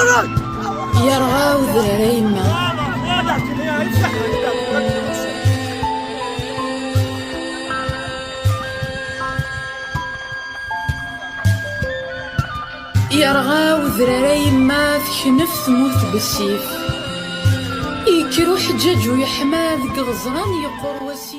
يرغى وذراري يما يرغى وذراري يما تكنف تموت بالسيف يكرو حجاج ويحمى ذك غزران يقر وسيف